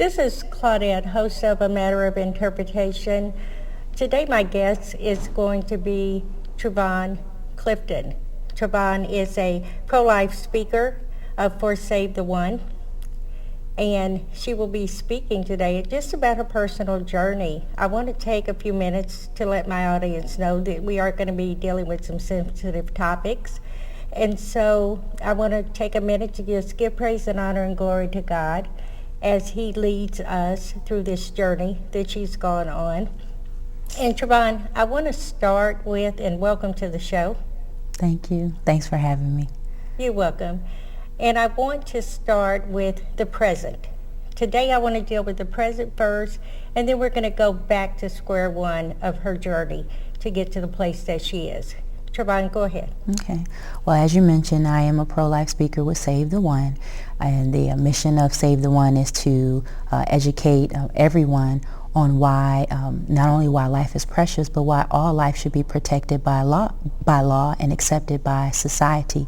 This is Claudette, host of A Matter of Interpretation. Today my guest is going to be Trevon Clifton. Trevon is a pro-life speaker for Save the One, and she will be speaking today just about her personal journey. I want to take a few minutes to let my audience know that we are going to be dealing with some sensitive topics. And so I want to take a minute to just give praise and honor and glory to God as he leads us through this journey that she's gone on. And Trevon, I want to start with, and welcome to the show. Thank you. Thanks for having me. You're welcome. And I want to start with the present. Today I want to deal with the present first, and then we're going to go back to square one of her journey to get to the place that she is. Trevon, go ahead. Okay. Well, as you mentioned, I am a pro-life speaker with Save the One, and the mission of Save the One is to educate everyone on why, not only why life is precious, but why all life should be protected by law and accepted by society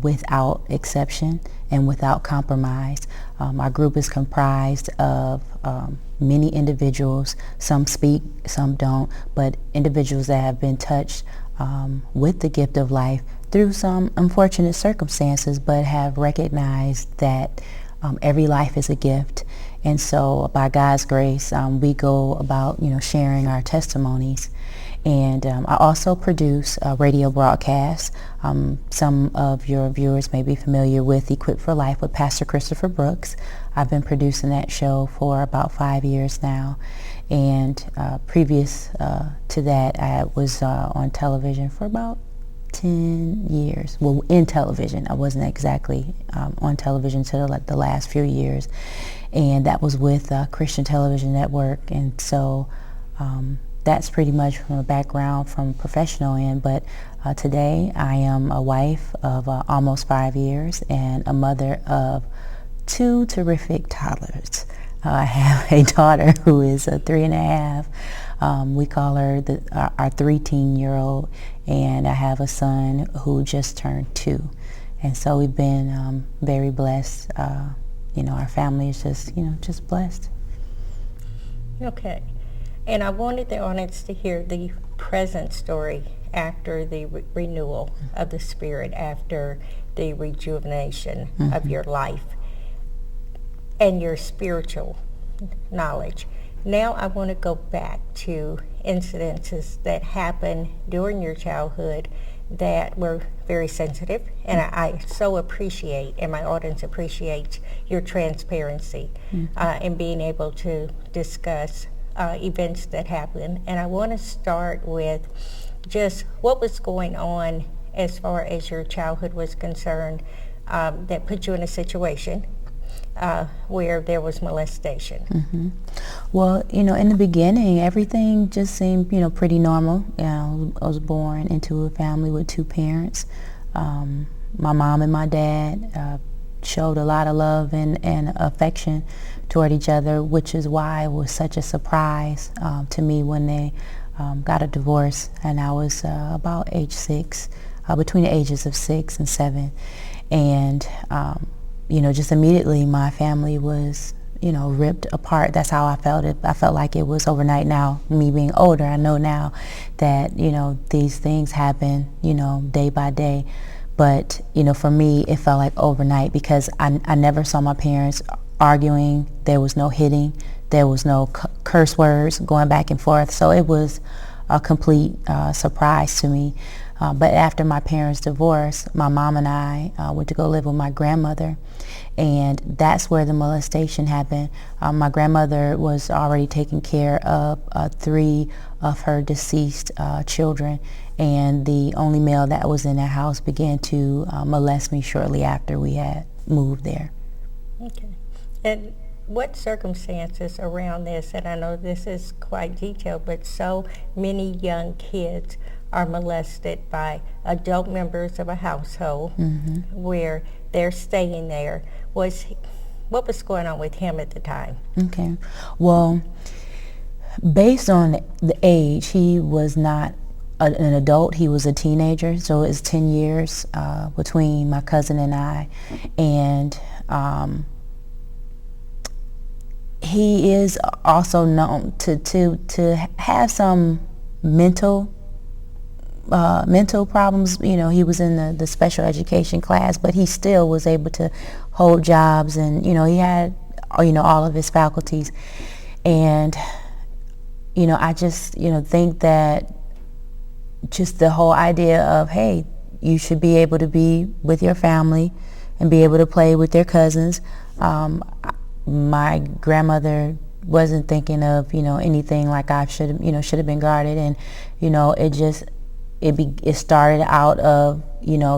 without exception and without compromise. Our group is comprised of many individuals. Some speak, some don't, but individuals that have been touched with the gift of life through some unfortunate circumstances, but have recognized that every life is a gift. And so by God's grace, we go about, sharing our testimonies. And I also produce a radio broadcast. Some of your viewers may be familiar with Equipped for Life with Pastor Christopher Brooks. I've been producing that show for about 5 years now. And previous to that, I was on television for about 10 years. Well, in television. I wasn't exactly on television until the last few years. And that was with Christian Television Network. And so that's pretty much from a background from professional end. But today I am a wife of almost 5 years and a mother of 2 terrific toddlers. I have a daughter who is 3.5. We call her our 13-year-old, and I have a son who just turned 2. And so we've been very blessed. Our family is just blessed. Okay. And I wanted the audience to hear the present story after the renewal of the Spirit, after the rejuvenation of your life and your spiritual knowledge. Now I want to go back to incidences that happened during your childhood that were very sensitive, and I so appreciate, and my audience appreciates, your transparency in being able to discuss events that happened. And I want to start with just what was going on as far as your childhood was concerned that put you in a situation where there was molestation. Well, in the beginning, everything just seemed, pretty normal. I was born into a family with 2 parents. My mom and my dad showed a lot of love and affection toward each other, which is why it was such a surprise to me when they got a divorce, and I was about age 6, between the ages of 6 and 7. And just immediately my family was, ripped apart. That's how I felt it. I felt like it was overnight. Now, me being older, I know now that, these things happen, day by day. But, for me, it felt like overnight because I never saw my parents arguing. There was no hitting. There was no curse words going back and forth. So it was a complete surprise to me. But after my parents' divorce, my mom and I went to go live with my grandmother, and that's where the molestation happened. My grandmother was already taking care of 3 of her deceased children, and the only male that was in the house began to molest me shortly after we had moved there. Okay. And what circumstances around this, and I know this is quite detailed, but so many young kids are molested by adult members of a household where they're staying there. What was going on with him at the time? Okay. Well, based on the age, he was not an adult. He was a teenager, so it's 10 years between my cousin and I. And he is also known to have some mental problems. He was in the special education class, but he still was able to hold jobs, and he had all of his faculties. And I just think that just the whole idea of, hey, you should be able to be with your family and be able to play with their cousins. My grandmother wasn't thinking of anything like I should have been guarded, and it started out of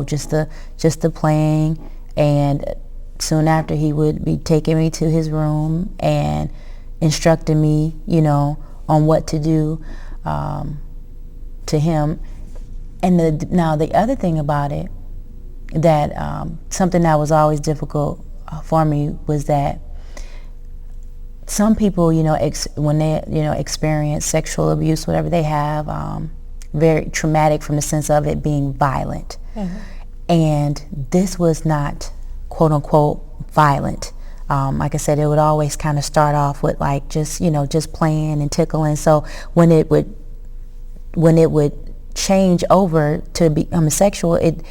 just the playing, and soon after he would be taking me to his room and instructing me on what to do to him. And now the other thing about it, that something that was always difficult for me, was that some people when they experience sexual abuse, whatever they have, very traumatic from the sense of it being violent. Mm-hmm. And this was not quote unquote violent. Like I said, it would always kind of start off with like just playing and tickling. So when it would change over to become sexual, it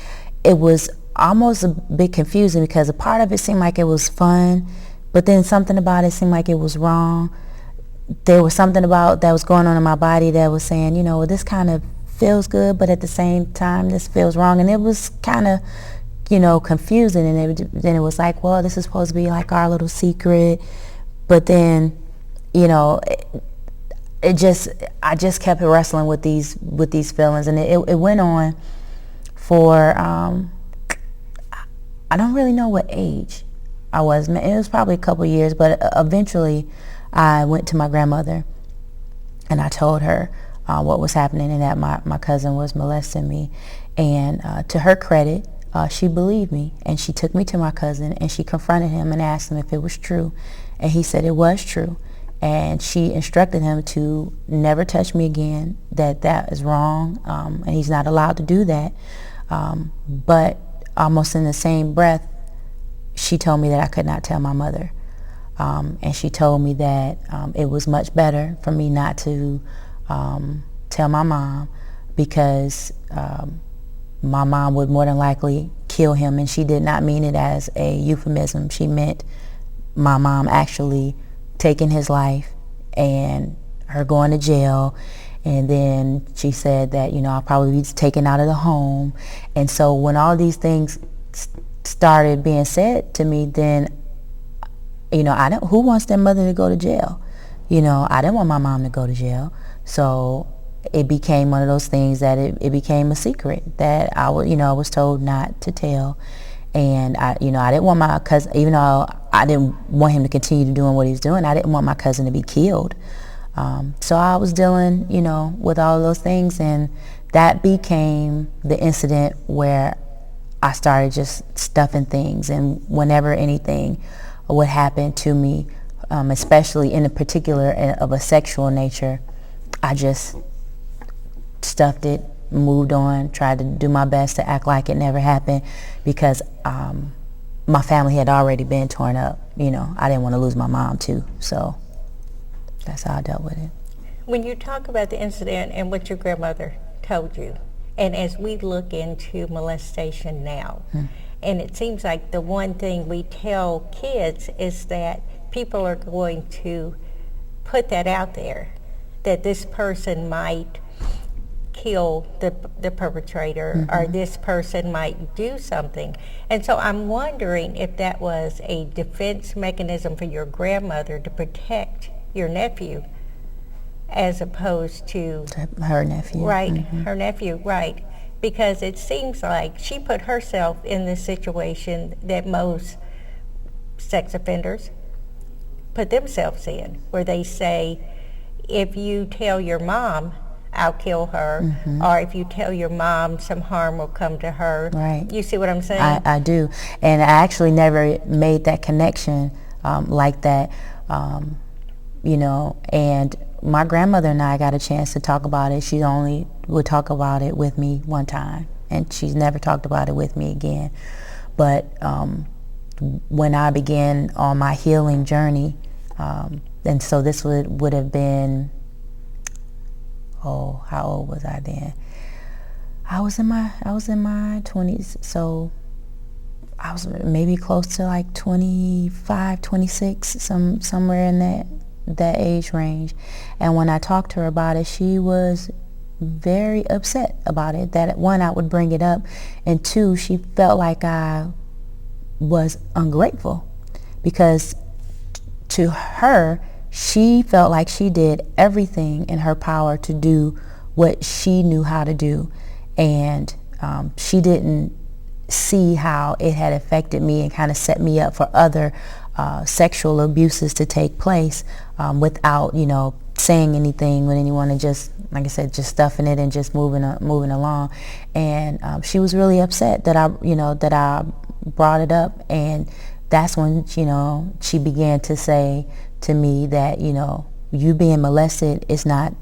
was almost a bit confusing, because a part of it seemed like it was fun, but then something about it seemed like it was wrong. There was something about that was going on in my body that was saying, this kind of feels good, but at the same time this feels wrong. And it was kind of confusing, and then it was like, well, this is supposed to be like our little secret, but then I just kept wrestling with these feelings, and it went on for I don't really know what age I was. It was probably a couple years, but eventually I went to my grandmother and I told her what was happening, and that my cousin was molesting me. And to her credit, she believed me, and she took me to my cousin and she confronted him and asked him if it was true, and he said it was true. And she instructed him to never touch me again, that is wrong, and he's not allowed to do that. But almost in the same breath, she told me that I could not tell my mother. And she told me that it was much better for me not to tell my mom, because my mom would more than likely kill him. And she did not mean it as a euphemism. She meant my mom actually taking his life and her going to jail. And then she said that, I'll probably be taken out of the home. And so when all these things started being said to me, then, who wants their mother to go to jail? I didn't want my mom to go to jail. So it became one of those things that it became a secret that I was told not to tell. And I didn't want my cousin, even though I didn't want him to continue doing what he was doing, I didn't want my cousin to be killed. So I was dealing, with all of those things, and that became the incident where I started just stuffing things. And whenever anything would happen to me, especially in a particular of a sexual nature, I just stuffed it, moved on, tried to do my best to act like it never happened, because my family had already been torn up. I didn't want to lose my mom too, so that's how I dealt with it. When you talk about the incident and what your grandmother told you, and as we look into molestation now, and it seems like the one thing we tell kids is that people are going to put that out there, that this person might kill the perpetrator, or this person might do something. And so I'm wondering if that was a defense mechanism for your grandmother to protect your nephew, as opposed to her nephew. Right, her nephew, right. Because it seems like she put herself in the situation that most sex offenders put themselves in, where they say, if you tell your mom, I'll kill her, or if you tell your mom, some harm will come to her. Right. You see what I'm saying? I do. And I actually never made that connection like that, and my grandmother and I got a chance to talk about it. She only would talk about it with me one time, and she's never talked about it with me again. But when I began on my healing journey, And so this would have been, oh, how old was I then? I was in my 20s, so I was maybe close to like 25, 26, somewhere in that age range. And when I talked to her about it, she was very upset about it. That, one, I would bring it up, and two, she felt like I was ungrateful, because to her, she felt like she did everything in her power to do what she knew how to do, and she didn't see how it had affected me and kind of set me up for other sexual abuses to take place without, saying anything with anyone, and just, like I said, just stuffing it and just moving along. And she was really upset that I brought it up, and that's when she began to say to me that you being molested is not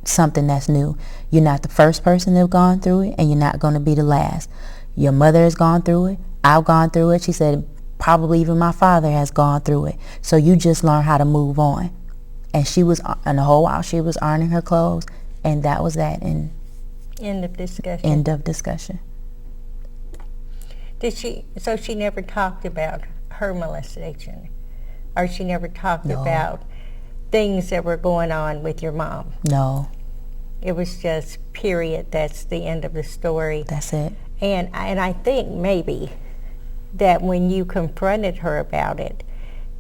something that's new. You're not the first person to have gone through it, and you're not going to be the last. Your mother has gone through it. I've gone through it. She said probably even my father has gone through it. So you just learn how to move on. And she was, and the whole while she was ironing her clothes, and that was that. And end of discussion. End of discussion. So she never talked about her molestation, or she never talked No. about things that were going on with your mom? No. It was just period. That's the end of the story. That's it. And I think maybe that when you confronted her about it,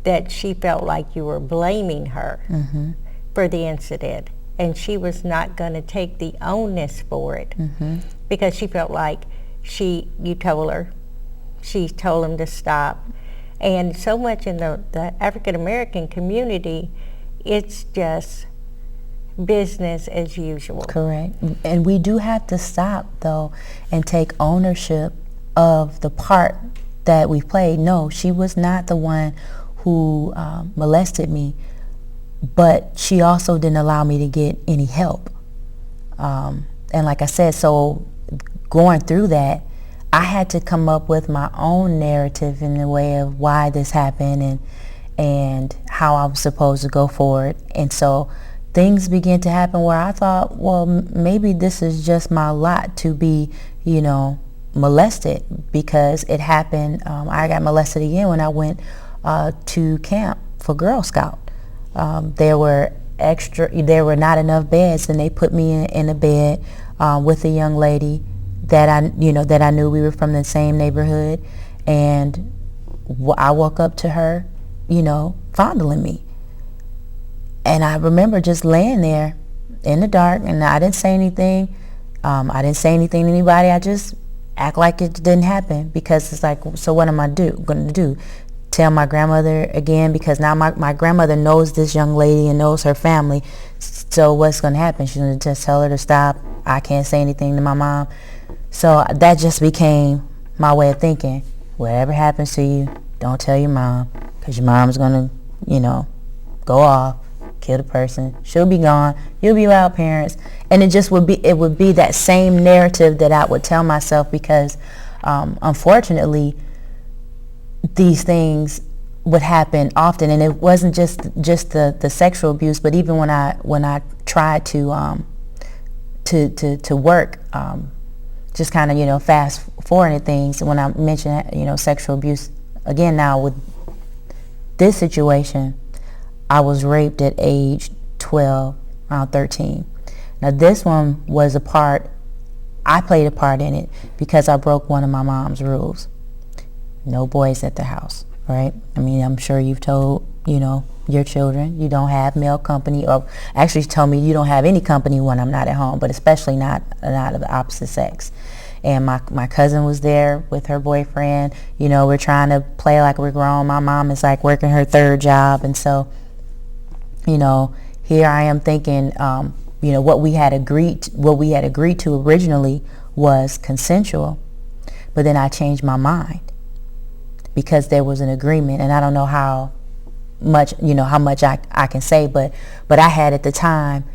that she felt like you were blaming her Mm-hmm. for the incident, and she was not going to take the onus for it, Mm-hmm. because she felt like you told her, she told him to stop. And so much in the African American community, it's just business as usual. Correct. And we do have to stop, though, and take ownership of the part that we played. No, she was not the one who molested me, but she also didn't allow me to get any help. And like I said, so going through that, I had to come up with my own narrative in the way of why this happened and how I was supposed to go forward. And so things began to happen where I thought, well, maybe this is just my lot to be, molested, because it happened. I got molested again when I went to camp for Girl Scout. There were not enough beds, and they put me in a bed with a young lady that I knew. We were from the same neighborhood, and I woke up to her, fondling me. And I remember just laying there in the dark, and I didn't say anything. I didn't say anything to anybody. I just act like it didn't happen, because it's like, so what am I going to do? Tell my grandmother again? Because now my grandmother knows this young lady and knows her family. So what's going to happen? She's going to just tell her to stop. I can't say anything to my mom. So that just became my way of thinking. Whatever happens to you, don't tell your mom, because your mom's going to, go off, kill the person. She'll be gone. You'll be without parents. And it would be that same narrative that I would tell myself, because unfortunately these things would happen often. And it wasn't just the sexual abuse, but even when I tried to work, just kind of fast forwarding things, when I mentioned sexual abuse again, now with this situation, I was raped at age 12, around 13. Now this one was I played a part in it, because I broke one of my mom's rules. No boys at the house, right? I mean, I'm sure you've told, your children you don't have male company, or actually told me you don't have any company when I'm not at home, but especially not of the opposite sex. And my cousin was there with her boyfriend. We're trying to play like we're grown. My mom is like working her third job, and so here I am thinking, what we had agreed to originally was consensual, but then I changed my mind because there was an agreement, and I don't know how much I can say, but I had at the time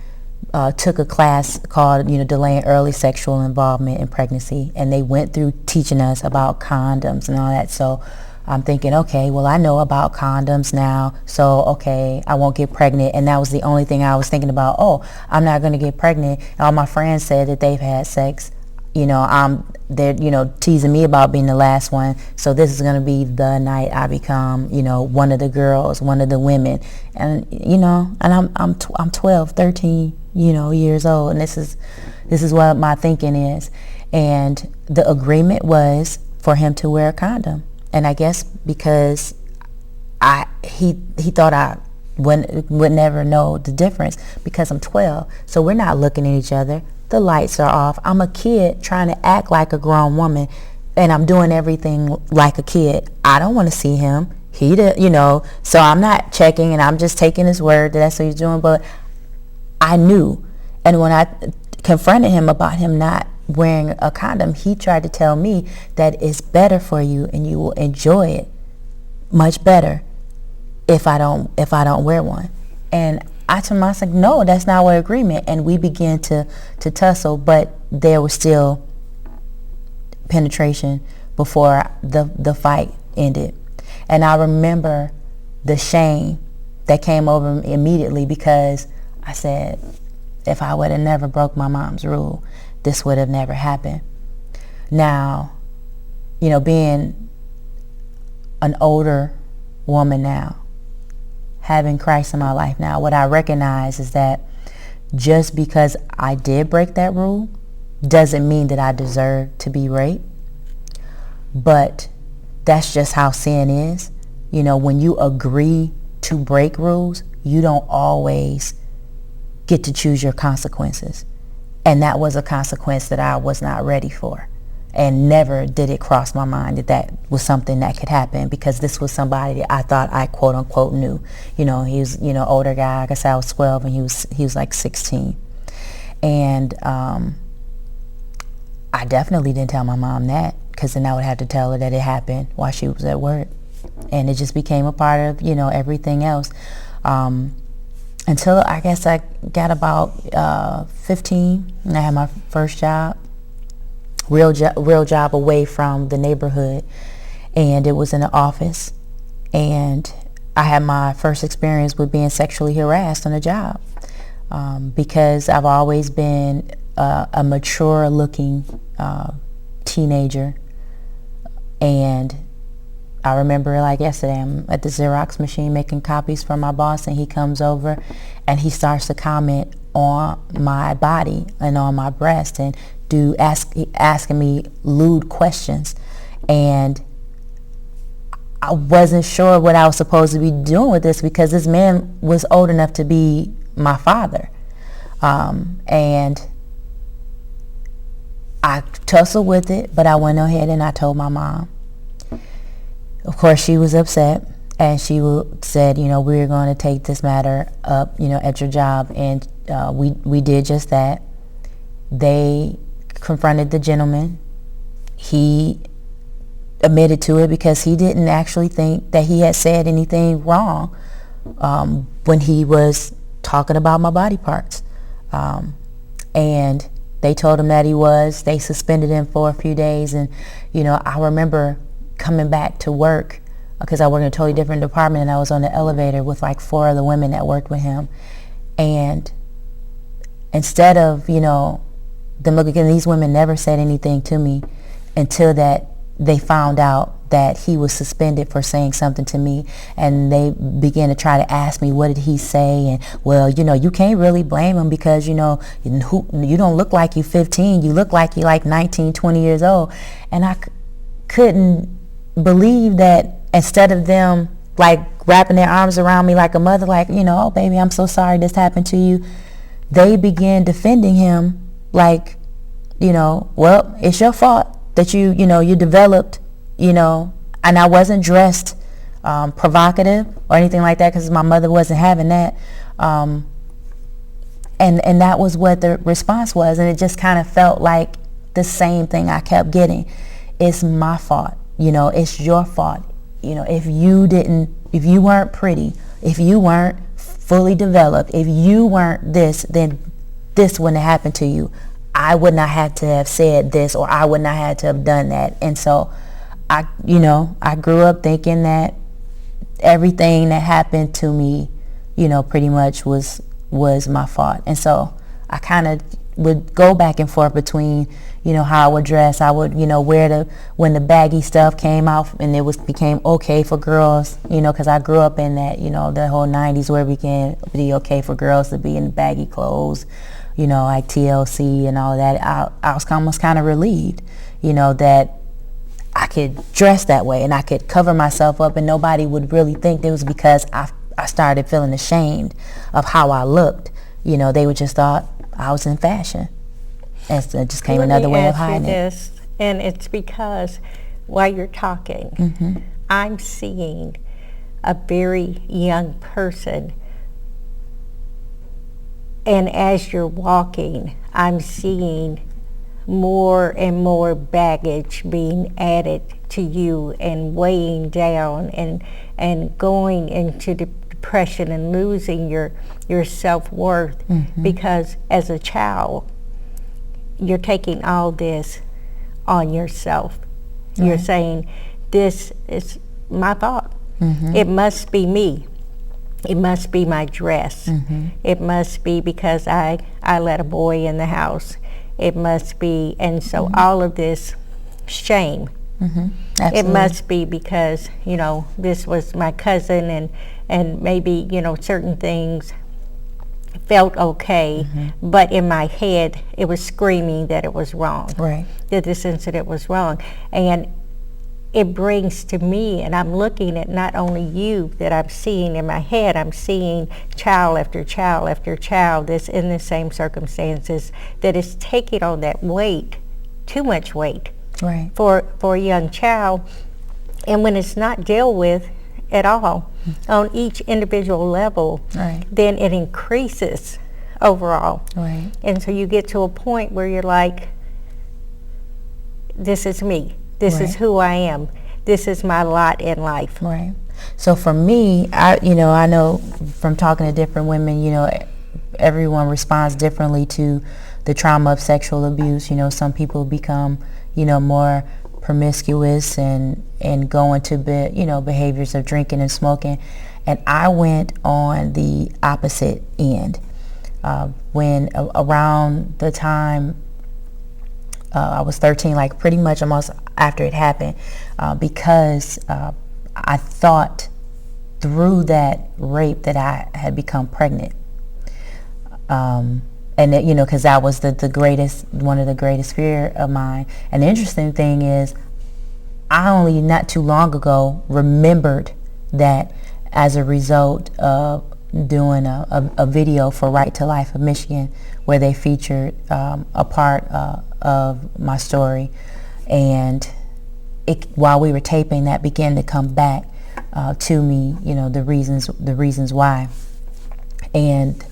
took a class called Delaying Early Sexual Involvement in Pregnancy, and they went through teaching us about condoms and all that. So I'm thinking, okay, well, I know about condoms now, so okay, I won't get pregnant. And that was the only thing I was thinking about. Oh, I'm not going to get pregnant. And all my friends said that they've had sex. They're, teasing me about being the last one. So this is going to be the night I become, one of the girls, one of the women. And, and I'm 12, 13, years old. And this is what my thinking is. And the agreement was for him to wear a condom. And I guess because he thought I would never know the difference because I'm 12. So we're not looking at each other. The lights are off. I'm a kid trying to act like a grown woman, and I'm doing everything like a kid. I don't want to see him. So I'm not checking, and I'm just taking his word that that's what he's doing. But I knew. And when I confronted him about him not wearing a condom, he tried to tell me that it's better for you and you will enjoy it much better if I don't wear one. And I told him, I was like, no, that's not our agreement. And we began to tussle, but there was still penetration before the fight ended. And I remember the shame that came over me immediately because I said, if I would have never broke my mom's rule, this would have never happened. Now, being an older woman now, having Christ in my life now, what I recognize is that just because I did break that rule doesn't mean that I deserve to be raped. But that's just how sin is. When you agree to break rules, you don't always get to choose your consequences. And that was a consequence that I was not ready for. And never did it cross my mind that was something that could happen, because this was somebody that I thought I quote unquote knew. He was, older guy. Like I said, I was 12 and he was like 16. And I definitely didn't tell my mom that, because then I would have to tell her that it happened while she was at work. And it just became a part of, everything else. Until I guess I got about 15 and I had my first job. Real job away from the neighborhood, and it was in an office, and I had my first experience with being sexually harassed on a job, because I've always been a mature looking teenager. And I remember like yesterday, I'm at the Xerox machine making copies for my boss, and he comes over and he starts to comment on my body and on my breast and asking me lewd questions. And I wasn't sure what I was supposed to be doing with this, because this man was old enough to be my father. And I tussled with it, but I went ahead and I told my mom. Of course, she was upset, and she said, we're going to take this matter up, at your job. And we did just that. They confronted the gentleman. He admitted to it because he didn't actually think that he had said anything wrong when he was talking about my body parts. And they told him that he was. They suspended him for a few days. And, I remember coming back to work, because I worked in a totally different department, and I was on the elevator with like 4 other women that worked with him. And instead of, them looking, and these women never said anything to me until that they found out that he was suspended for saying something to me. And they began to try to ask me, what did he say? And, well, you can't really blame him because, you don't look like you 15. You look like you like 19, 20 years old. And I couldn't believe that instead of them like wrapping their arms around me like a mother, like, oh, baby, I'm so sorry this happened to you, they began defending him like, well, it's your fault that you developed, and I wasn't dressed provocative or anything like that, because my mother wasn't having that. And that was what the response was. And it just kind of felt like the same thing I kept getting. It's my fault. It's your fault. If you weren't pretty, if you weren't fully developed, if you weren't this, then this wouldn't have happened to you. I would not have to have said this, or I would not have to have done that. And so I grew up thinking that everything that happened to me, pretty much was my fault. And so I kind of would go back and forth between, how I would dress. I would, wear when the baggy stuff came out and it became okay for girls, because I grew up in that, the whole 90s where it became be okay for girls to be in baggy clothes, like TLC and all that. I was almost kind of relieved, that I could dress that way and I could cover myself up and nobody would really think it was because I started feeling ashamed of how I looked. They would just thought I was in fashion. And so it just came another way of hiding it. And it's because while you're talking, I'm seeing a very young person, and as you're walking, I'm seeing more and more baggage being added to you and weighing down and going into depression and losing your self-worth, because as a child you're taking all this on yourself. You're saying, this is my fault. It must be me. It must be my dress. It must be because I let a boy in the house. It must be, and so all of this shame. It must be because, this was my cousin and maybe, certain things felt okay, but in my head it was screaming that it was wrong. Right. That this incident was wrong. And it brings to me, and I'm looking at not only you that I'm seeing in my head, I'm seeing child after child after child that's in the same circumstances, that is taking on that weight, too much weight, right, for a young child. And when it's not dealt with at all on each individual level, right, then it increases overall. Right. And so you get to a point where you're like, this is me. This is who I am. This is my lot in life. Right. So for me, I know from talking to different women, everyone responds differently to the trauma of sexual abuse. Some people become, more promiscuous and go into behaviors of drinking and smoking. And I went on the opposite end. When around the time I was 13, like pretty much almost after it happened, because I thought through that rape that I had become pregnant. And that, because that was one of the greatest fear of mine. And the interesting thing is, I only not too long ago remembered that as a result of doing a video for Right to Life of Michigan, where they featured a part of my story, and while we were taping, that began to come back to me, the reasons why. And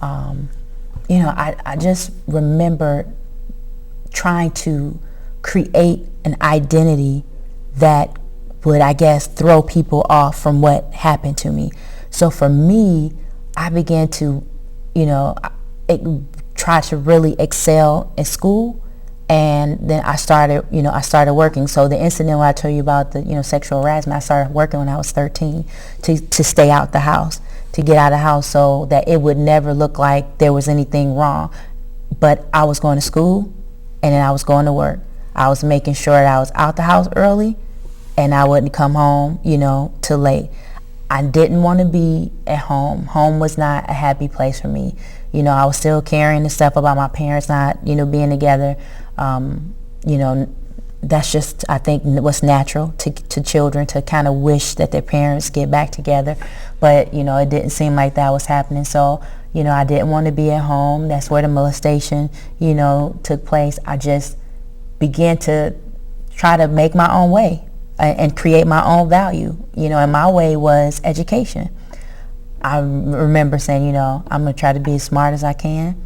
I just remember trying to create an identity that would, I guess, throw people off from what happened to me. So for me, I began to, try to really excel in school. And then I started working. So the incident where I told you about the, sexual harassment, I started working when I was 13 to stay out the house, to get out of the house so that it would never look like there was anything wrong. But I was going to school and then I was going to work. I was making sure that I was out the house early and I wouldn't come home, too late. I didn't want to be at home. Home was not a happy place for me. I was still carrying the stuff about my parents not, being together. That's just, I think, what's natural to children, to kind of wish that their parents get back together. But, it didn't seem like that was happening. So, I didn't want to be at home. That's where the molestation, took place. I just began to try to make my own way and create my own value, and my way was education. I remember saying, I'm going to try to be as smart as I can,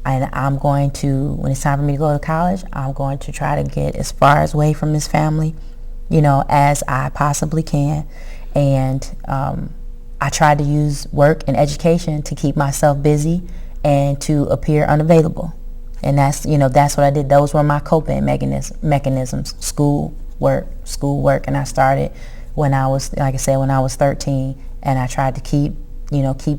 and I'm going to, when it's time for me to go to college, I'm going to try to get as far away from this family, as I possibly can. And I tried to use work and education to keep myself busy and to appear unavailable. And that's what I did. Those were my coping mechanisms: school, schoolwork, and I started when I was, like I said, when I was 13, and I tried to keep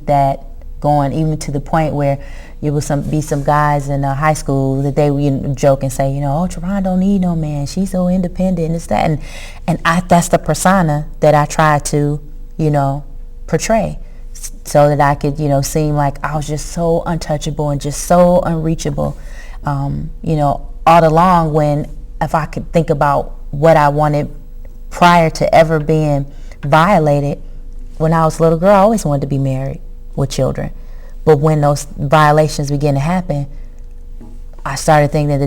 that going, even to the point where it was some guys in high school that they would joke and say, oh, Teron don't need no man, she's so independent, and it's that, and that's the persona that I tried to, portray, so that I could, seem like I was just so untouchable and just so unreachable, all along, when if I could think about what I wanted prior to ever being violated, when I was a little girl, I always wanted to be married with children. But when those violations began to happen, I started thinking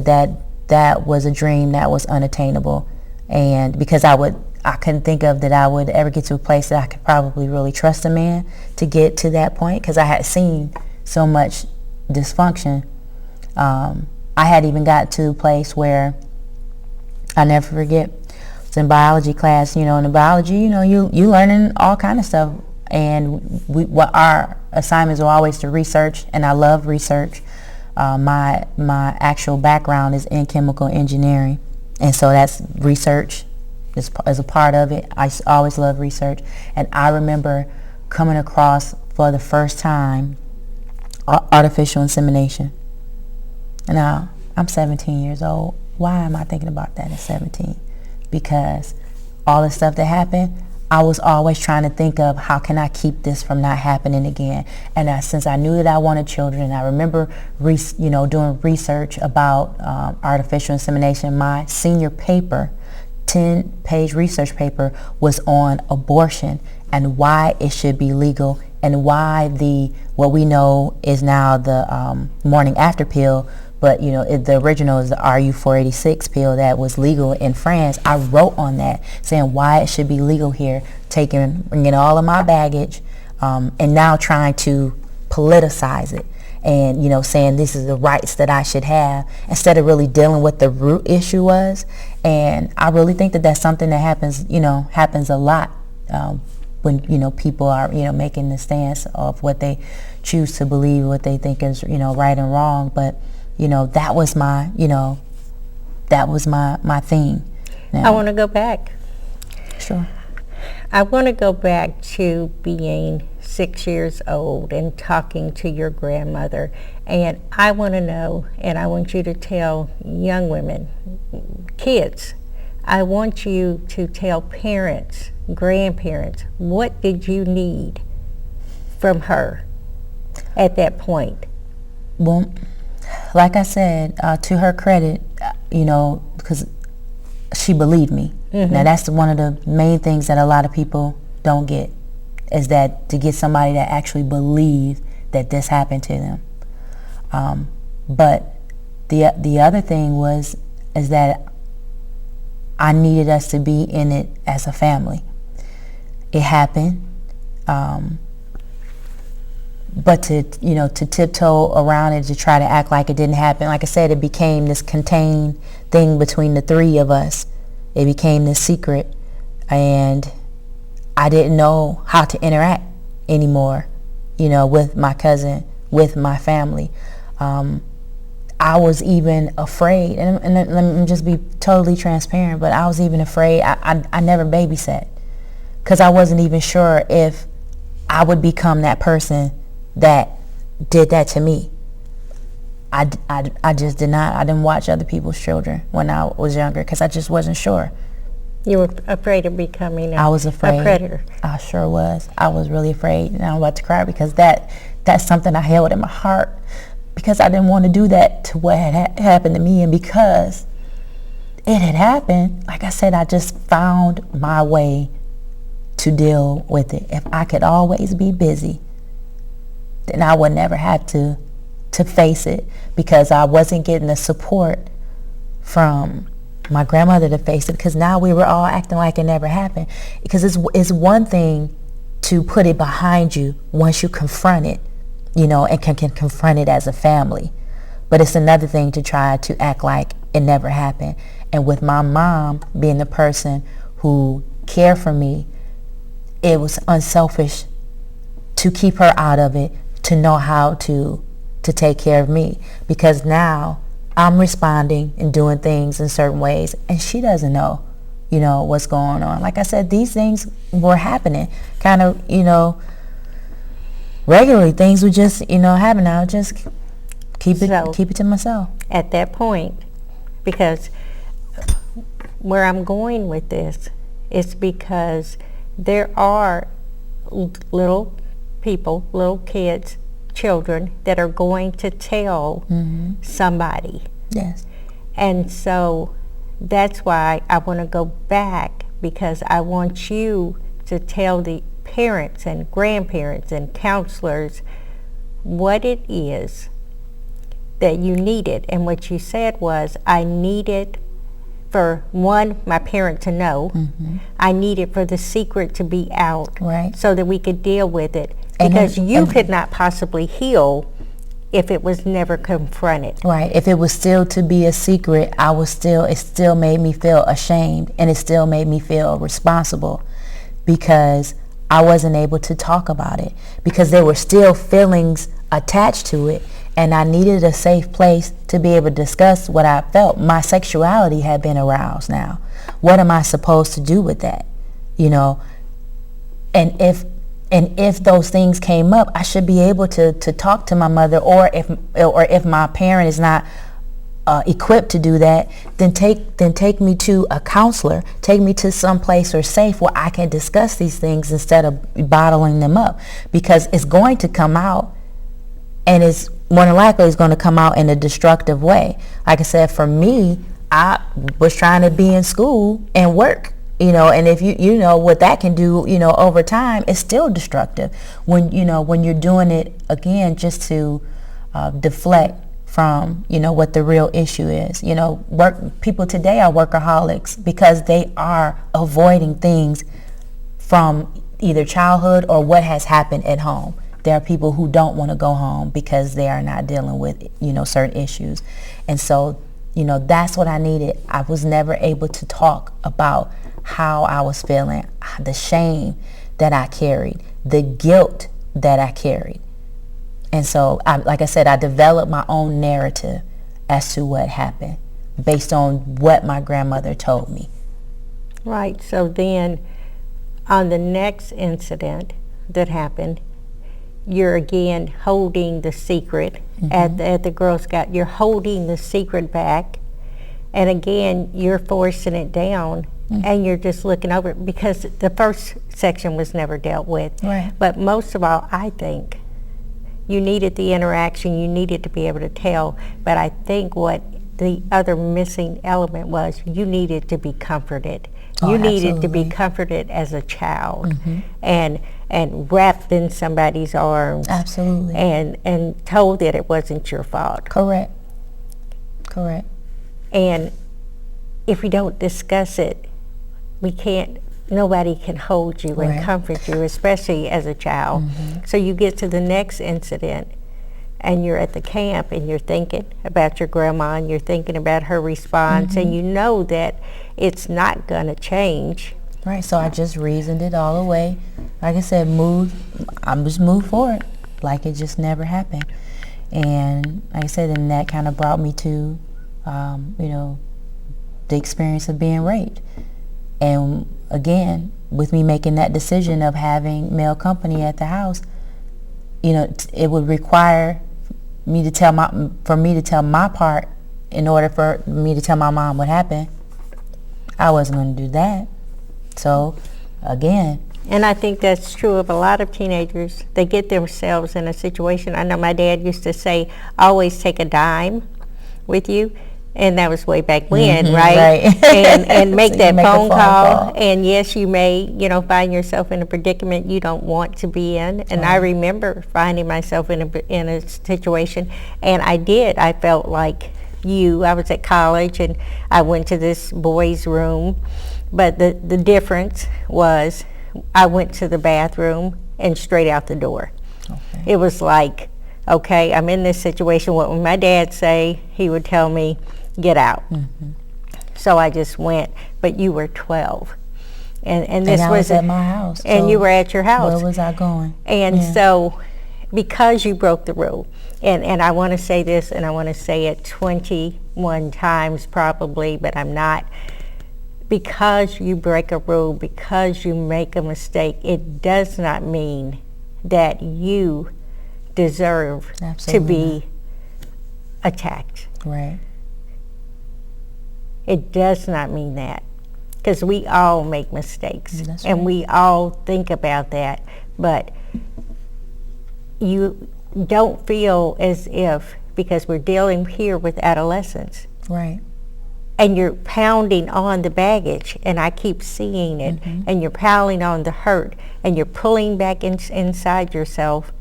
that was a dream that was unattainable. And because I couldn't think of that I would ever get to a place that I could probably really trust a man to get to that point, because I had seen so much dysfunction. I had even got to a place where I never forget. It's in biology class, in biology, you learning all kind of stuff, and what our assignments were always to research, and I love research. My actual background is in chemical engineering, and so that's research is a part of it. I always love research, and I remember coming across for the first time artificial insemination. Now, I'm 17 years old. Why am I thinking about that at 17? Because all the stuff that happened, I was always trying to think of how can I keep this from not happening again. And since I knew that I wanted children, I remember doing research about artificial insemination. My senior paper, 10-page research paper, was on abortion and why it should be legal, and why what we know is now the morning after pill, but the original is the RU486 pill that was legal in France. I wrote on that saying why it should be legal here, bringing all of my baggage, and now trying to politicize it, and saying this is the rights that I should have, instead of really dealing with the root issue was. And I really think that that's something that happens a lot when people are making the stance of what they choose to believe, what they think is right and wrong. But that was my thing. Now, I want to go back. Sure. I want to go back to being 6 years old and talking to your grandmother. And I want to know, and I want you to tell young women, kids, I want you to tell parents, grandparents, what did you need from her at that point? Well, like I said, to her credit, because she believed me. Mm-hmm. Now that's one of the main things that a lot of people don't get, is that to get somebody that actually believes that this happened to them. But the other thing is that I needed us to be in it as a family. It happened. But to tiptoe around it, to try to act like it didn't happen, like I said, it became this contained thing between the three of us. It became this secret, and I didn't know how to interact anymore, with my cousin, with my family. I was even afraid, and let me just be totally transparent, but I was even afraid. I never babysat, because I wasn't even sure if I would become that person that did that to me. I just did not. I didn't watch other people's children when I was younger, because I just wasn't sure. You were afraid of becoming I was afraid. A predator. I sure was. I was really afraid, and I'm about to cry, because that's something I held in my heart, because I didn't want to do that to what had happened to me. And because it had happened, like I said, I just found my way to deal with it. If I could always be busy, then I would never have to face it, because I wasn't getting the support from my grandmother to face it, because now we were all acting like it never happened. Because it's one thing to put it behind you once you confront it, and can confront it as a family. But it's another thing to try to act like it never happened. And with my mom being the person who cared for me, it was unselfish to keep her out of it, to know how to take care of me, because now I'm responding and doing things in certain ways, and she doesn't know what's going on. Like I said, these things were happening kind of, regularly. Things would just, happen. I would just keep it to myself. At that point, because where I'm going with this is because there are little people, little kids, children that are going to tell somebody. Yes. And so that's why I want to go back, because I want you to tell the parents and grandparents and counselors what it is that you needed. And what you said was, I needed for one, my parent to know. I needed for the secret to be out, right, so that we could deal with it, because you could not possibly heal if it was never confronted. Right. If it was still to be a secret, it still made me feel ashamed, and it still made me feel responsible, because I wasn't able to talk about it, because there were still feelings attached to it, and I needed a safe place to be able to discuss what I felt. My sexuality had been aroused now. What am I supposed to do with that? And if those things came up, I should be able to talk to my mother, or if my parent is not equipped to do that, then take me to a counselor, take me to some place or safe where I can discuss these things instead of bottling them up, because it's going to come out, and it's more than likely it's going to come out in a destructive way. Like I said, for me, I was trying to be in school and work, and if you know what that can do, over time, it's still destructive when you're doing it again just to deflect from what the real issue is. People today are workaholics because they are avoiding things from either childhood or what has happened at home. There are people who don't want to go home because they are not dealing with certain issues, and so that's what I needed. I was never able to talk about how I was feeling, the shame that I carried, the guilt that I carried. And so, like I said, I developed my own narrative as to what happened based on what my grandmother told me. Right. So then on the next incident that happened, you're again holding the secret at the Girl Scout. You're holding the secret back, and again, you're forcing it down, and you're just looking over it, because the first section was never dealt with. Right. But most of all, I think you needed the interaction, you needed to be able to tell, but I think what the other missing element was, you needed to be comforted. You needed to be comforted as a child, and wrapped in somebody's arms. Absolutely. And told that it wasn't your fault. Correct. And if we don't discuss it, nobody can hold you and comfort you, especially as a child. So you get to the next incident, and you're at the camp, and you're thinking about your grandma, and you're thinking about her response, and you know that it's not going to change. Right, so I just reasoned it all away. Like I said, I just moved forward like it just never happened. And like I said, and that kind of brought me to, the experience of being raped. And again, with me making that decision of having male company at the house, it would require me to tell my part in order for me to tell my mom what happened. I wasn't going to do that. So, again. And I think that's true of a lot of teenagers. They get themselves in a situation. I know my dad used to say, always take a dime with you. And that was way back when, right? And make so that phone call. And yes, you may, find yourself in a predicament you don't want to be in. And I remember finding myself in a situation, and I did. I felt like I was at college, and I went to this boys' room. But the difference was I went to the bathroom and straight out the door. Okay. It was like, okay, I'm in this situation. What would my dad say? He would tell me, get out. So I just went. But you were 12, and this I was at my house, and so you were at your house. Where was I going? And so, because you broke the rule, and I want to say this, and I want to say it 21 times probably, but I'm not. because you break a rule, because you make a mistake, it does not mean that you deserve to be attacked. Right. It does not mean that, because we all make mistakes. That's and right. we all think about that, but you don't feel as if, because we're dealing here with adolescents, Right. and you're pounding on the baggage, and I keep seeing it, and you're piling on the hurt, and you're pulling back inside yourself,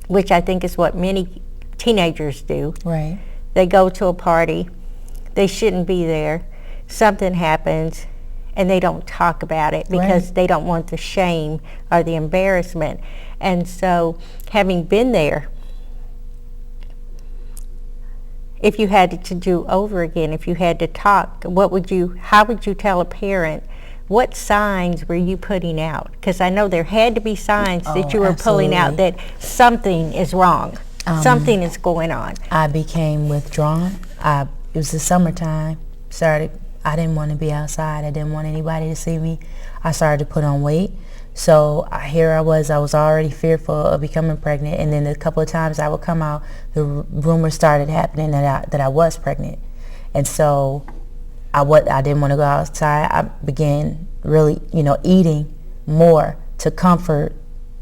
which I think is what many teenagers do. Right. They go to a party, they shouldn't be there, something happens, and they don't talk about it because Right. they don't want the shame or the embarrassment. And so, having been there, if you had to do over again, if you had to talk, how would you tell a parent, what signs were you putting out? Because I know there had to be signs that you were pulling out that something is wrong, something is going on. I became withdrawn. It was the summertime. I didn't want to be outside. I didn't want anybody to see me. I started to put on weight. So here I was already fearful of becoming pregnant, and then a couple of times I would come out, the rumors started happening that I was pregnant. And so I didn't want to go outside. I began really, eating more to comfort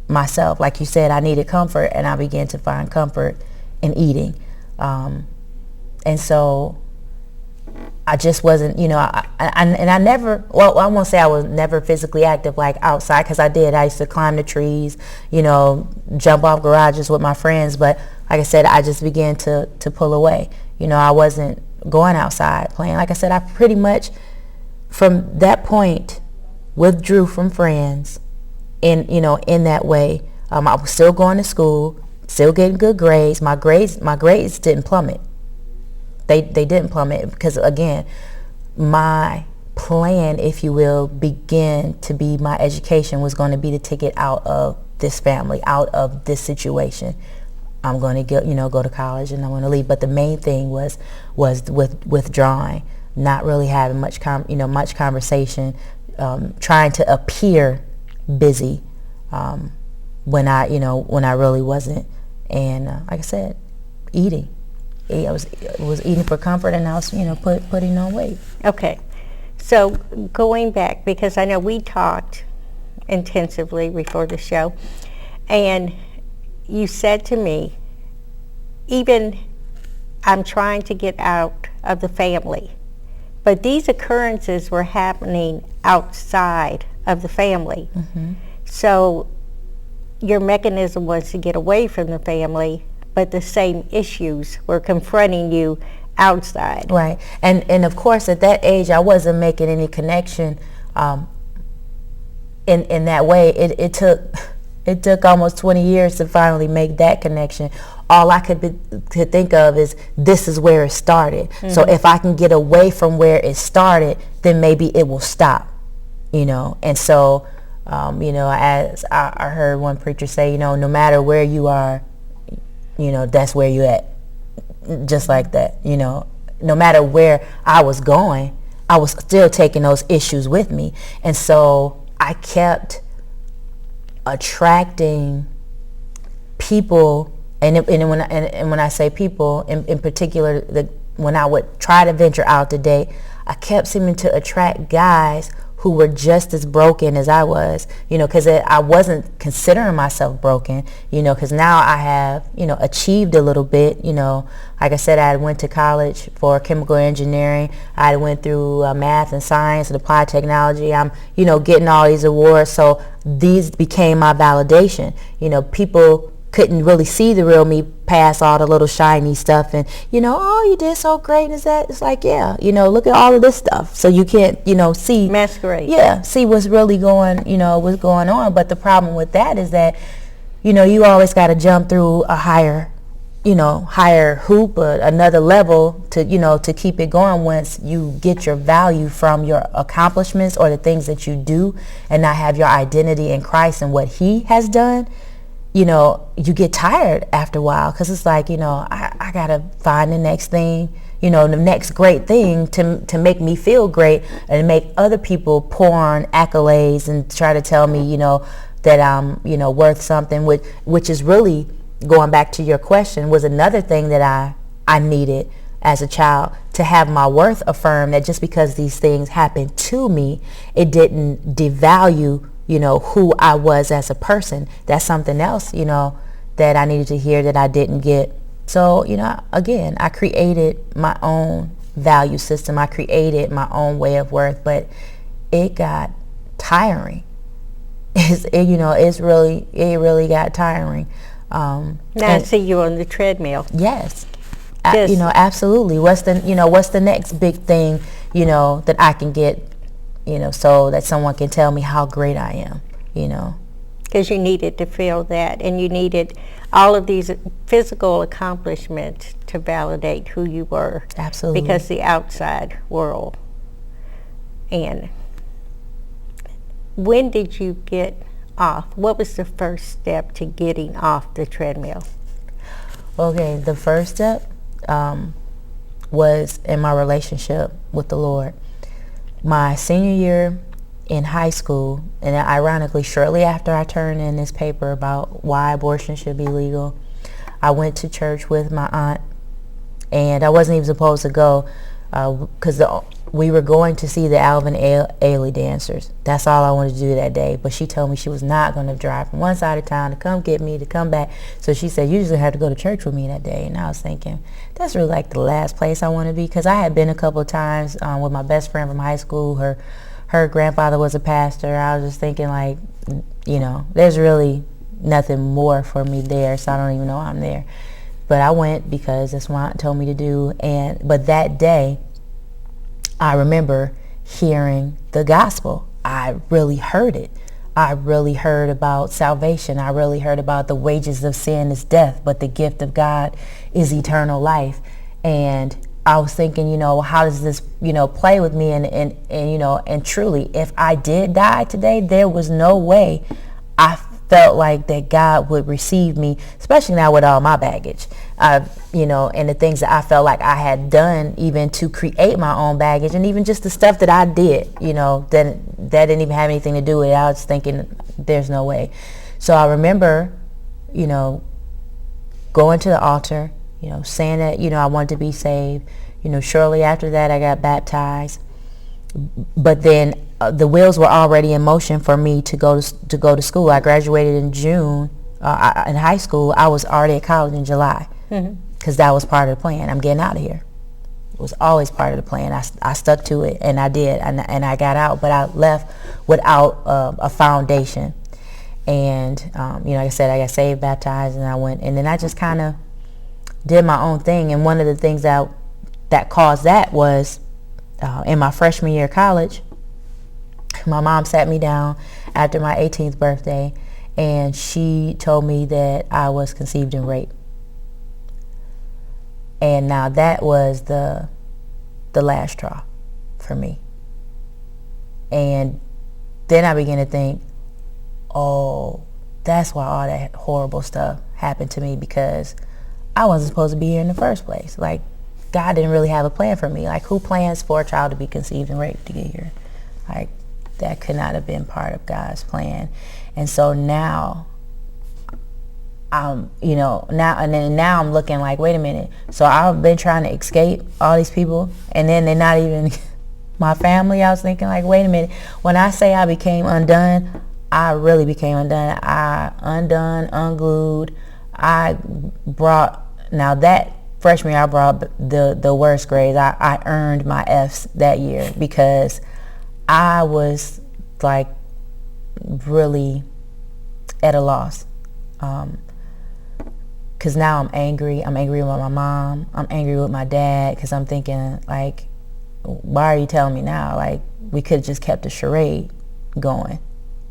myself. Like you said, I needed comfort, and I began to find comfort in eating. And so I just wasn't, I never, I won't say I was never physically active like outside, because I did. I used to climb the trees, jump off garages with my friends. But like I said, I just began to pull away. I wasn't going outside playing. Like I said, I pretty much, from that point, withdrew from friends in that way. I was still going to school, still getting good grades. My grades didn't plummet. They didn't plummet because, again, my plan, if you will, began to be my education was going to be to get out of this family, out of this situation. I'm going to go to college, and I'm going to leave. But the main thing was withdrawing, not really having much conversation, trying to appear busy when I really wasn't. And like I said, eating. I was eating for comfort, and I was putting on weight. Okay, so going back, because I know we talked intensively before the show, and you said to me, even I'm trying to get out of the family, but these occurrences were happening outside of the family. So your mechanism was to get away from the family, but the same issues were confronting you outside. Right. And of course, at that age, I wasn't making any connection in that way. It took almost 20 years to finally make that connection. All I could think of is, this is where it started. So if I can get away from where it started, then maybe it will stop, And so, as I heard one preacher say, no matter where you are, that's where you at. Just like that, no matter where I was going, I was still taking those issues with me. And so I kept attracting people, and when I say people, in particular, when I would try to venture out to date, I kept seeming to attract guys who were just as broken as I was, because I wasn't considering myself broken, because now I have, achieved a little bit, like I said, I went to college for chemical engineering. I went through math and science and applied technology. I'm, getting all these awards. So these became my validation. People couldn't really see the real me past all the little shiny stuff, and oh, you did so great. Is that? It's like, yeah, look at all of this stuff. So you can't see masquerade. Yeah, see what's really going on. But the problem with that is that you always got to jump through a higher hoop, another level to keep it going. Once you get your value from your accomplishments or the things that you do, and not have your identity in Christ and what He has done, you get tired after a while, because it's like, I gotta find the next thing, the next great thing to make me feel great and make other people pour on accolades and try to tell me, that I'm, worth something, which is really, going back to your question, was another thing that I needed as a child, to have my worth affirmed, that just because these things happened to me, it didn't devalue, who I was as a person. That's something else, that I needed to hear that I didn't get. So, again, I created my own value system. I created my own way of worth, but it got tiring. It really got tiring. Now I see you on the treadmill. Yes. Absolutely. What's the next big thing, that I can get, so that someone can tell me how great I am, Because you needed to feel that, and you needed all of these physical accomplishments to validate who you were. Absolutely. Because the outside world. And when did you get off? What was the first step to getting off the treadmill? Okay, the first step was in my relationship with the Lord. My senior year in high school, and ironically, shortly after I turned in this paper about why abortion should be legal, I went to church with my aunt, and I wasn't even supposed to go because we were going to see the Alvin Ailey dancers. That's all I wanted to do that day. But she told me she was not going to drive from one side of town to come get me, to come back. So she said, you just have to go to church with me that day. And I was thinking, that's really like the last place I want to be, because I had been a couple of times with my best friend from high school. Her grandfather was a pastor. I was just thinking, like, there's really nothing more for me there, so I don't even know I'm there. But I went because that's what my aunt told me to do. But that day, I remember hearing the gospel. I really heard it. I really heard about salvation. I really heard about the wages of sin is death, but the gift of God is eternal life. And I was thinking, how does this, play with me? And truly, if I did die today, there was no way I felt like that God would receive me, especially now with all my baggage, and the things that I felt like I had done even to create my own baggage, and even just the stuff that I did, that didn't even have anything to do with it. I was thinking, there's no way. So I remember, going to the altar, saying that, I wanted to be saved. Shortly after that, I got baptized. But then the wheels were already in motion for me to go to school. I graduated in June. In high school, I was already at college in July, because that was part of the plan. I'm getting out of here. It was always part of the plan. I stuck to it, and I did, and I got out. But I left without a foundation. And like I said, I got saved, baptized, and I went. And then I just kind of did my own thing. And one of the things that caused that was in my freshman year of college, my mom sat me down after my 18th birthday, and she told me that I was conceived in rape. And now that was the last straw for me. And then I began to think, oh, that's why all that horrible stuff happened to me, because I wasn't supposed to be here in the first place. Like, God didn't really have a plan for me. Like, who plans for a child to be conceived and raped to get here? Like, that could not have been part of God's plan. And so now, now I'm looking like, wait a minute. So I've been trying to escape all these people, and then they're not even my family. I was thinking, like, wait a minute. When I say I became undone, I really became undone. Unglued. Now that freshman year, I brought the worst grades. I earned my Fs that year because I was like really at a loss. Because now I'm angry. I'm angry with my mom. I'm angry with my dad, because I'm thinking, like, why are you telling me now? Like, we could have just kept the charade going,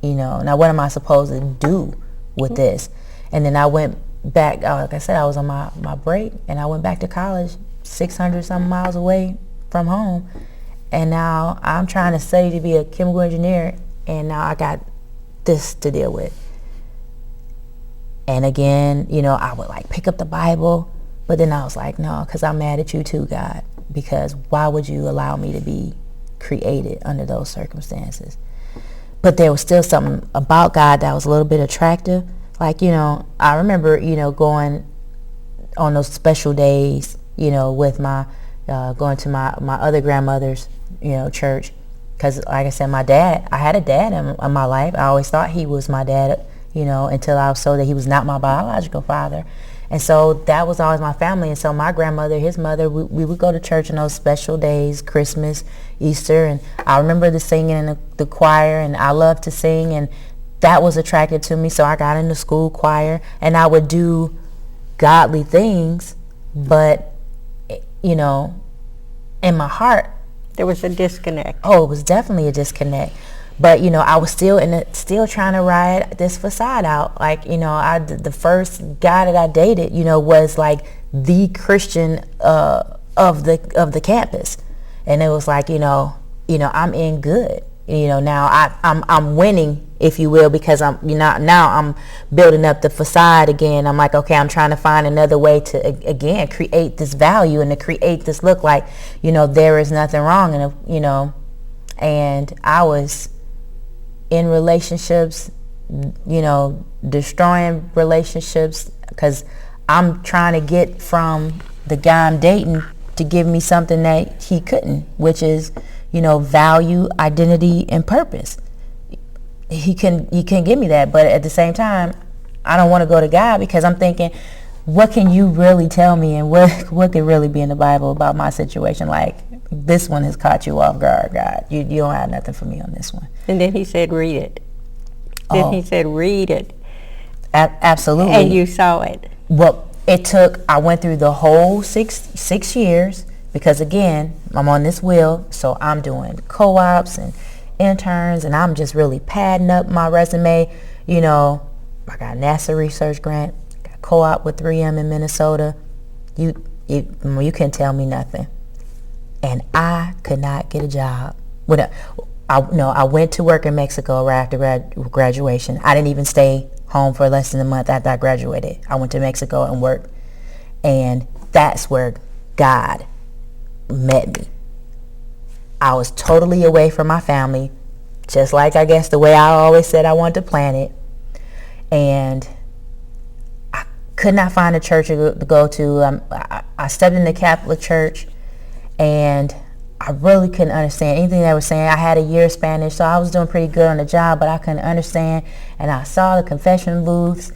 Now, what am I supposed to do with this? And then I went back, like I said, I was on my break, and I went back to college 600 something miles away from home. And now I'm trying to study to be a chemical engineer, and now I got this to deal with. And again, I would like pick up the Bible, but then I was like, no, because I'm mad at you too, God. because why would you allow me to be created under those circumstances? But there was still something about God that was a little bit attractive. Like, I remember, going on those special days, with my, going to my other grandmother's, church. Because, like I said, I had a dad in my life. I always thought he was my dad, until I was told that he was not my biological father. And so that was always my family. And so my grandmother, his mother, we would go to church on those special days, Christmas, Easter. And I remember the singing in the choir, and I loved to sing. And that was attractive to me. So I got in the school choir, and I would do godly things. But, in my heart, there was a disconnect. Oh, it was definitely a disconnect. But, I was still trying to ride this facade out. Like, the first guy that I dated, was like the Christian of the campus. And it was like, I'm in good. Now I'm winning, if you will, because now I'm building up the facade again. I'm like, okay, I'm trying to find another way to again create this value and to create this look like, there is nothing wrong. And and I was in relationships, destroying relationships, because I'm trying to get from the guy I'm dating to give me something that he couldn't, which is, value, identity, and purpose. He can give me that, but at the same time, I don't want to go to God, because I'm thinking, what can you really tell me, and what could really be in the Bible about my situation? Like, this one has caught you off guard, God. You don't have nothing for me on this one. And then he said, read it. Then he said, read it. Absolutely. And you saw it. Well, I went through the whole six years, because again, I'm on this wheel, so I'm doing co-ops and interns, and I'm just really padding up my resume. I got a NASA research grant, got co-op with 3M in Minnesota. You couldn't tell me nothing. And I could not get a job. I went to work in Mexico right after graduation. I didn't even stay home for less than a month after I graduated. I went to Mexico and worked. And that's where God met me. I was totally away from my family, just like, I guess, the way I always said I wanted to plan it. And I could not find a church to go to. I stepped in the Catholic church, and I really couldn't understand anything they were saying. I had a year of Spanish, so I was doing pretty good on the job, but I couldn't understand. And I saw the confession booths,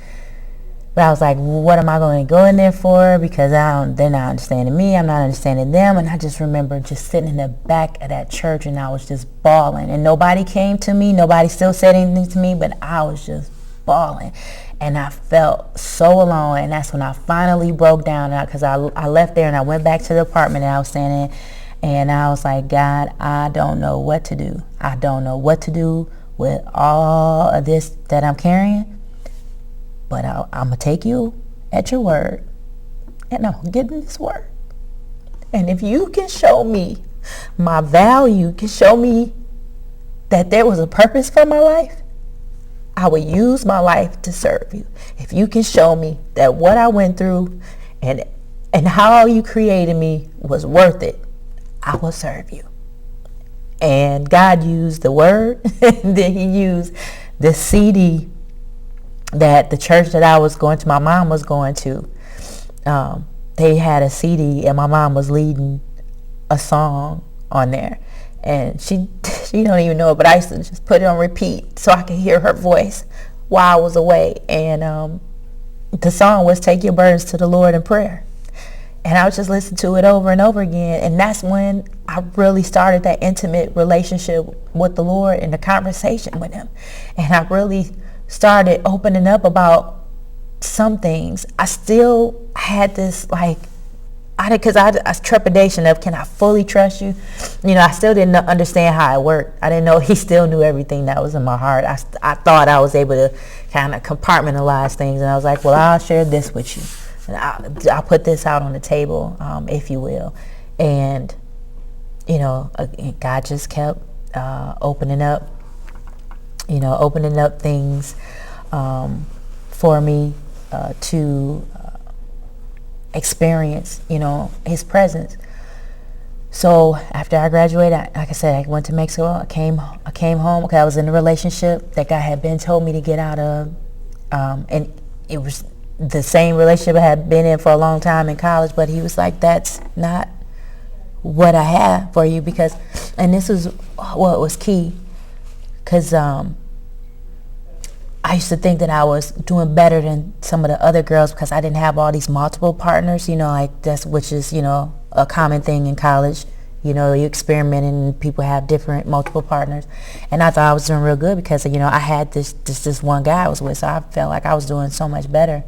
but I was like, well, what am I going to go in there for? Because they're not understanding me, I'm not understanding them. And I just remember just sitting in the back of that church, and I was just bawling. And nobody came to me, nobody still said anything to me, but I was just bawling. And I felt so alone. And that's when I finally broke down, because I left there and I went back to the apartment that I was staying in, and I was like, God, I don't know what to do. I don't know what to do with all of this that I'm carrying, but I'm going to take you at your word, and I'm going to give this word. And if you can show me my value, can show me that there was a purpose for my life, I will use my life to serve you. If you can show me that what I went through and how you created me was worth it, I will serve you. And God used the word, and then he used the CD that the church that I was going to, my mom was going to. They had a CD, and my mom was leading a song on there. And she don't even know it, but I used to just put it on repeat so I could hear her voice while I was away. And the song was "Take Your Burdens to the Lord in Prayer." And I would just listen to it over and over again. And that's when I really started that intimate relationship with the Lord and the conversation with him. And I really started opening up about some things. I still had this because I trepidation of, can I fully trust you? I still didn't understand how it worked. I didn't know he still knew everything that was in my heart. I thought I was able to kind of compartmentalize things. And I was like, well, I'll share this with you. And I'll put this out on the table, if you will. And, God just kept opening up things for me to experience, his presence. So after I graduated, like I said, I went to Mexico. I came home because I was in a relationship that God had been told me to get out of, and it was the same relationship I had been in for a long time in college. But he was like, "That's not what I have for you," because, and this is what was key, because I used to think that I was doing better than some of the other girls because I didn't have all these multiple partners, like which is, a common thing in college. You experiment and people have different multiple partners. And I thought I was doing real good because, I had this one guy I was with. So I felt like I was doing so much better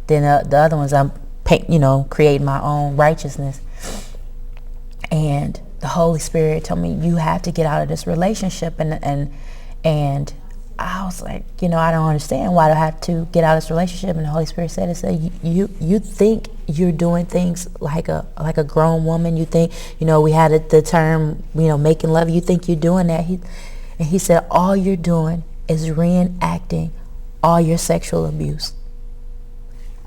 than the other ones. I'm, creating my own righteousness. And the Holy Spirit told me, you have to get out of this relationship. And I was like, I don't understand why do I have to get out of this relationship. And the Holy Spirit said, you think you're doing things like a grown woman. You think, we had the term, making love. You think you're doing that. He said, all you're doing is reenacting all your sexual abuse.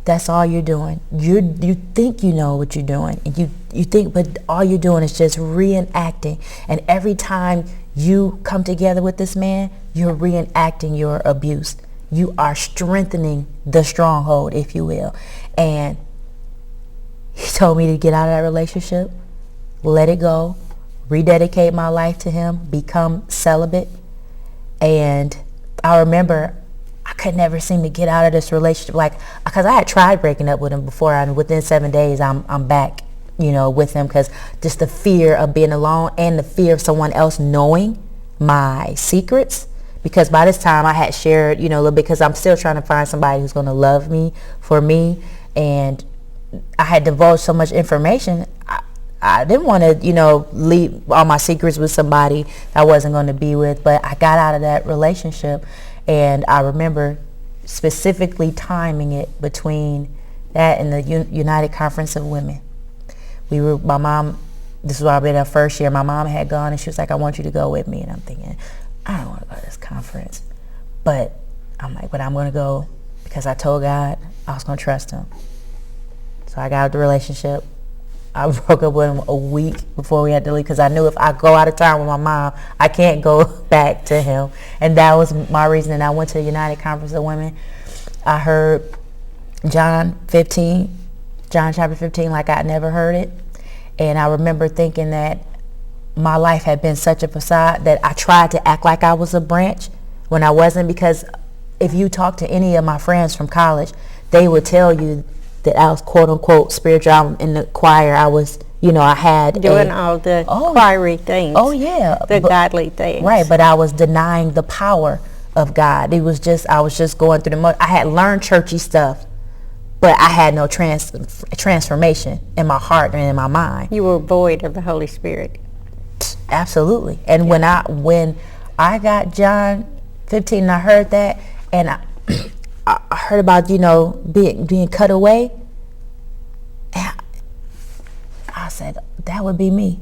That's all you're doing. You think you know what you're doing, and you think, but all you're doing is just reenacting. And every time you come together with this man, you're reenacting your abuse. You are strengthening the stronghold, if you will. And he told me to get out of that relationship, let it go, rededicate my life to him, become celibate. And I remember I could never seem to get out of this relationship, because I had tried breaking up with him before, and within 7 days I'm back, with him, because just the fear of being alone and the fear of someone else knowing my secrets. Because by this time I had shared, a little bit, because I'm still trying to find somebody who's going to love me for me, and I had divulged so much information. I didn't want to, leave all my secrets with somebody I wasn't going to be with, but I got out of that relationship. And I remember specifically timing it between that and the United Conference of Women. My mom, this was in her first year, my mom had gone, and she was like, I want you to go with me. And I'm thinking, I don't want to go to this conference. But I'm like, but I'm going to go because I told God I was going to trust him. So I got out of the relationship. I broke up with him a week before we had to leave, because I knew if I go out of town with my mom, I can't go back to him. And that was my reason. And I went to the United Conference of Women. I heard John chapter 15, like I'd never heard it. And I remember thinking that my life had been such a facade that I tried to act like I was a branch when I wasn't, because if you talk to any of my friends from college, they would tell you that I was quote unquote spiritual. In the choir, I was, I had doing all the choiry things. Oh yeah, godly things. Right, but I was denying the power of God. I was just going through the mud. I had learned churchy stuff, but I had no transformation in my heart and in my mind. You were void of the Holy Spirit. Absolutely. And when I got John 15 and I heard that, and I heard about, being cut away, and I said, that would be me.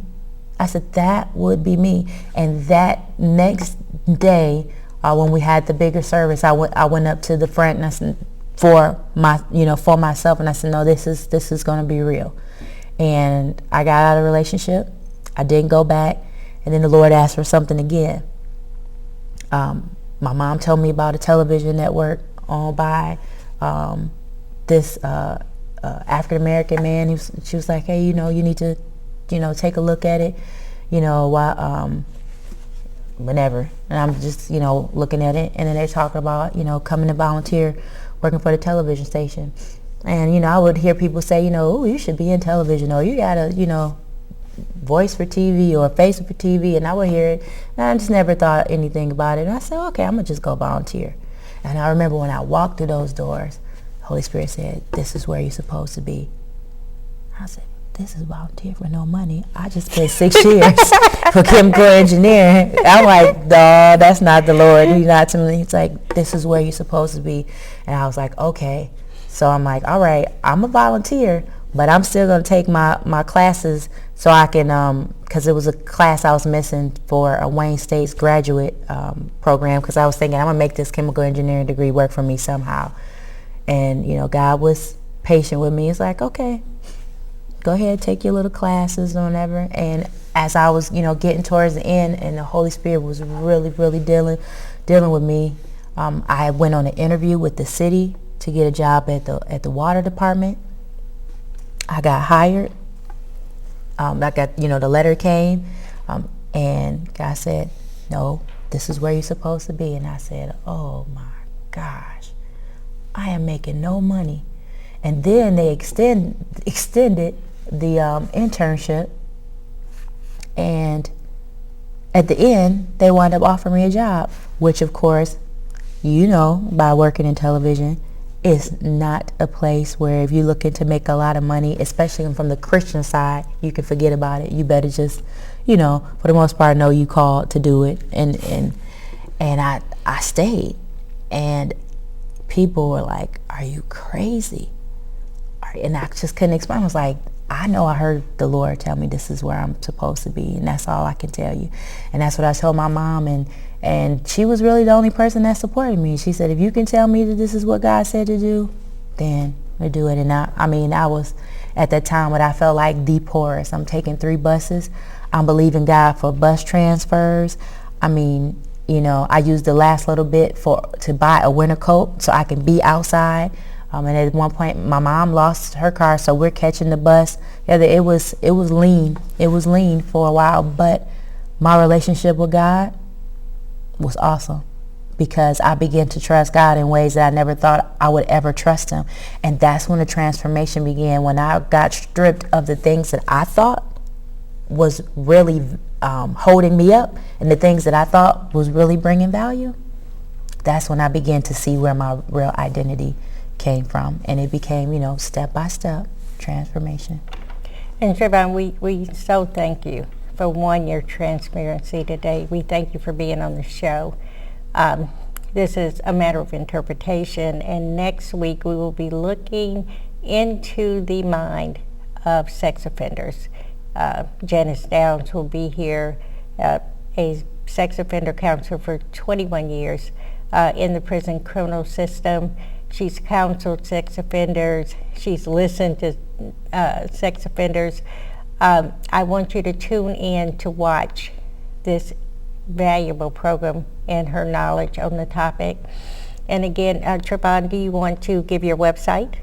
I said, that would be me. And that next day, when we had the bigger service, I went up to the front, and I said, for myself, and I said, no, this is going to be real. And I got out of a relationship. I didn't go back. And then the Lord asked for something again. My mom told me about a television network owned by this African American man. She was like, hey, you need to, take a look at it, whenever. And I'm just, looking at it. And then they talk about, coming to volunteer, working for the television station. And, I would hear people say, oh, you should be in television, or you gotta, voice for TV or face for TV. And I would hear it. And I just never thought anything about it. And I said, okay, I'm gonna just go volunteer. And I remember when I walked through those doors, the Holy Spirit said, this is where you're supposed to be. I said, this is volunteer for no money. I just spent 6 years for chemical engineering. I'm like, no, that's not the Lord. He's not to me. He's like, this is where you're supposed to be. And I was like, okay. So I'm like, all right, I'm a volunteer, but I'm still going to take my classes so I can, because it was a class I was missing for a Wayne State's graduate program, because I was thinking I'm going to make this chemical engineering degree work for me somehow. And, God was patient with me. It's like, okay, go ahead, take your little classes or whatever. And as I was, getting towards the end, and the Holy Spirit was really, really dealing with me, I went on an interview with the city to get a job at the water department. I got hired. The letter came, and God said, "No, this is where you're supposed to be." And I said, "Oh my gosh, I am making no money." And then they extended the internship, and at the end they wound up offering me a job, which of course, by working in television, is not a place where if you're looking to make a lot of money, especially from the Christian side, you can forget about it. You better just, for the most part, know you called to do it. And I stayed, and people were like, "Are you crazy?" And I just couldn't explain. I was like, I know I heard the Lord tell me this is where I'm supposed to be, and that's all I can tell you. And that's what I told my mom, and she was really the only person that supported me. She said, if you can tell me that this is what God said to do, then we'll do it. And I was at that time what I felt like the poorest. I'm taking 3 buses. I'm believing God for bus transfers. I used the last little bit to buy a winter coat so I can be outside. And at one point, my mom lost her car, so we're catching the bus. Yeah, it was lean. It was lean for a while, but my relationship with God was awesome because I began to trust God in ways that I never thought I would ever trust him. And that's when the transformation began, when I got stripped of the things that I thought was really holding me up and the things that I thought was really bringing value. That's when I began to see where my real identity came from, and it became, step by step transformation. And Trevon, we so thank you for your transparency today. We thank you for being on the show. This is a matter of interpretation, and next week we will be looking into the mind of sex offenders. Janice Downs will be here, a sex offender counselor for 21 years in the prison criminal system. She's counseled sex offenders. She's listened to sex offenders. I want you to tune in to watch this valuable program and her knowledge on the topic. And again, Trevon, do you want to give your website?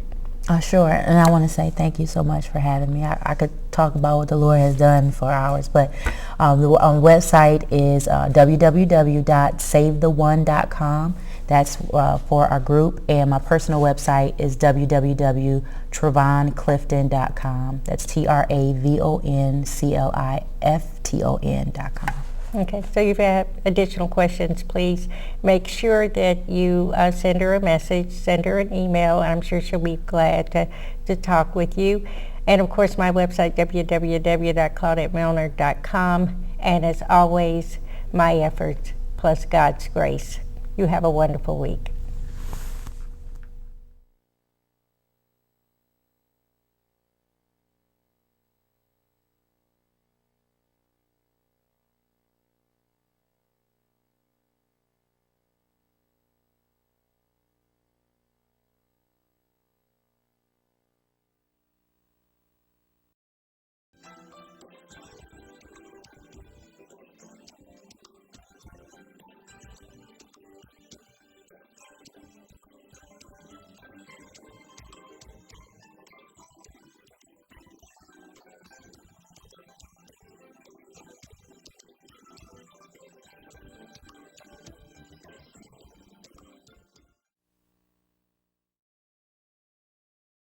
Sure. And I want to say thank you so much for having me. I could talk about what the Lord has done for hours, but the website is www.savetheone.com. That's for our group, and my personal website is www.TrevonClifton.com. That's TRAVONCLIFTON.com. Okay, so if you have additional questions, please make sure that you send her a message, send her an email, and I'm sure she'll be glad to talk with you. And of course, my website, www.ClaudetteMilner.com. And as always, my efforts plus God's grace. You have a wonderful week.